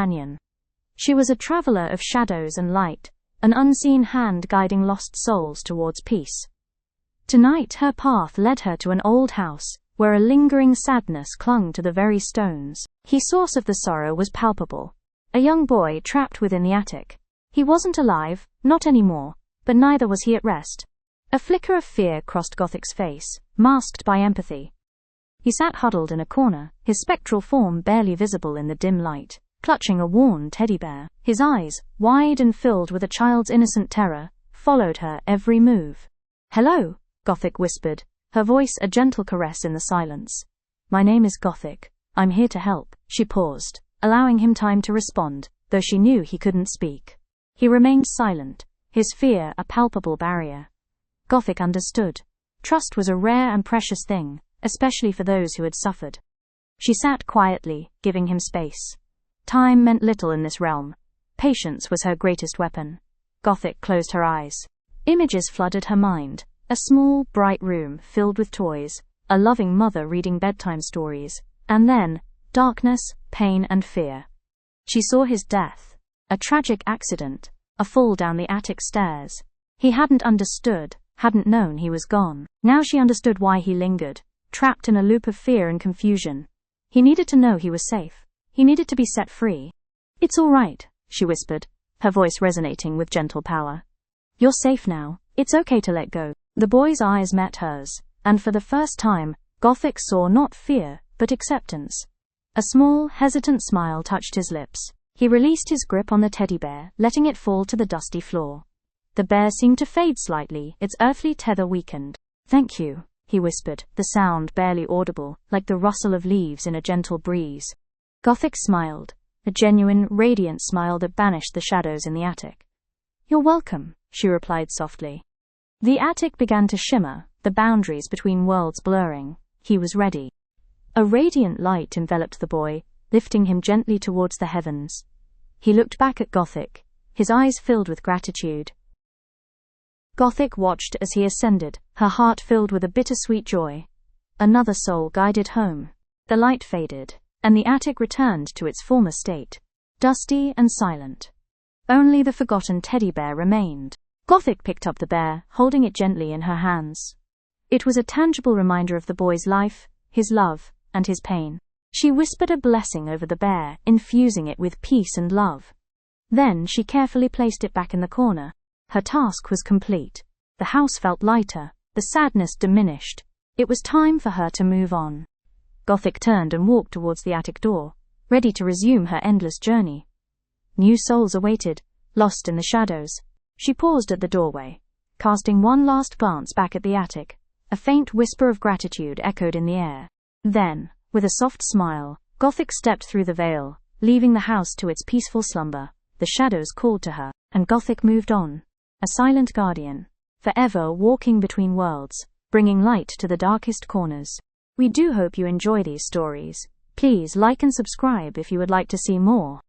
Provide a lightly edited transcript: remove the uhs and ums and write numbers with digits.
companion. She was a traveler of shadows and light, an unseen hand guiding lost souls towards peace. Tonight her path led her to an old house, where a lingering sadness clung to the very stones. The source of the sorrow was palpable. A young boy trapped within the attic. He wasn't alive, not anymore, but neither was he at rest. A flicker of fear crossed Gothic's face, masked by empathy. He sat huddled in a corner, his spectral form barely visible in the dim light, clutching a worn teddy bear. His eyes, wide and filled with a child's innocent terror, followed her every move. "Hello," Gothic whispered, her voice a gentle caress in the silence. "My name is Gothic. I'm here to help." She paused, allowing him time to respond, though she knew he couldn't speak. He remained silent, his fear a palpable barrier. Gothic understood. Trust was a rare and precious thing, especially for those who had suffered. She sat quietly, giving him space. Time meant little in this realm. Patience was her greatest weapon. Gothic closed her eyes. Images flooded her mind. A small, bright room filled with toys, a loving mother reading bedtime stories, and then darkness, pain and fear. She saw his death, a tragic accident, a fall down the attic stairs. He hadn't understood, hadn't known he was gone. Now she understood why he lingered, trapped in a loop of fear and confusion. He needed to know he was safe. He needed to be set free. "It's all right," she whispered, her voice resonating with gentle power. "You're safe now. It's okay to let go." The boy's eyes met hers, and for the first time, Gothic saw not fear, but acceptance. A small, hesitant smile touched his lips. He released his grip on the teddy bear, letting it fall to the dusty floor. The bear seemed to fade slightly, its earthly tether weakened. "Thank you," he whispered, the sound barely audible, like the rustle of leaves in a gentle breeze. Gothic smiled, a genuine, radiant smile that banished the shadows in the attic. "You're welcome," she replied softly. The attic began to shimmer, the boundaries between worlds blurring. He was ready. A radiant light enveloped the boy, lifting him gently towards the heavens. He looked back at Gothic, his eyes filled with gratitude. Gothic watched as he ascended, her heart filled with a bittersweet joy. Another soul guided home. The light faded, and the attic returned to its former state, dusty and silent. Only the forgotten teddy bear remained. Gothic picked up the bear, holding it gently in her hands. It was a tangible reminder of the boy's life, his love, and his pain. She whispered a blessing over the bear, infusing it with peace and love. Then she carefully placed it back in the corner. Her task was complete. The house felt lighter, the sadness diminished. It was time for her to move on. Gothic turned and walked towards the attic door, ready to resume her endless journey. New souls awaited, lost in the shadows. She paused at the doorway, casting one last glance back at the attic. A faint whisper of gratitude echoed in the air. Then, with a soft smile, Gothic stepped through the veil, leaving the house to its peaceful slumber. The shadows called to her, and Gothic moved on, a silent guardian, forever walking between worlds, bringing light to the darkest corners. We do hope you enjoy these stories. Please like and subscribe if you would like to see more.